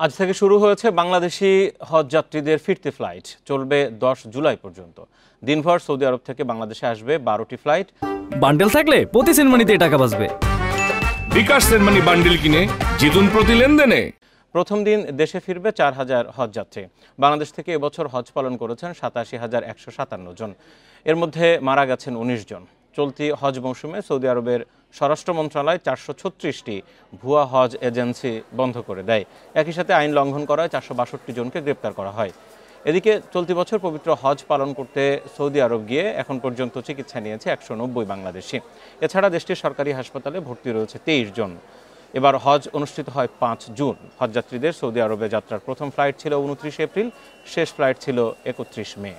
আজ থেকে শুরু হয়েছে বাংলাদেশি হজ যাত্রীদের ফিরতি ফ্লাইট, চলবে 10 জুলাই পর্যন্ত। দিনভর সৌদি আরব থেকে বাংলাদেশে আসবে 12টি ফ্লাইট। বান্ডেল থাকলে প্রতি সেনমানিতে টাকা বাঁচবে। বিকাশ সেনমানি বান্ডেল কিনে জিতুন প্রতি লেনদেনে। প্রথম দিন দেশে ফিরবে 4000 হজ যাত্রী। বাংলাদেশ থেকে এবছর হজ পালন করেছেন 87,157 জন। এর মধ্যে মারা গেছেন 19 জন। চলতি হজ মৌসুমে সৌদি আরবের স্বরাষ্ট্র মন্ত্রণালয় 436টি ভুয়া হজ এজেন্সি বন্ধ করে দেয়। একই সাথে আইন লঙ্ঘন করায় 462 জনকে গ্রেপ্তার করা হয়। এদিকে চলতি বছর পবিত্র হজ পালন করতে সৌদি আরব গিয়ে এখন পর্যন্ত চিকিৎসা নিয়েছে 190 বাংলাদেশি। এছাড়া দেশটির সরকারি হাসপাতালে ভর্তি রয়েছে 23 জন। এবার হজ অনুষ্ঠিত হয় 5 জুন। হজযাত্রীদের সৌদি আরবে যাত্রার প্রথম ফ্লাইট ছিল 29 এপ্রিল, শেষ ফ্লাইট ছিল 31 মে।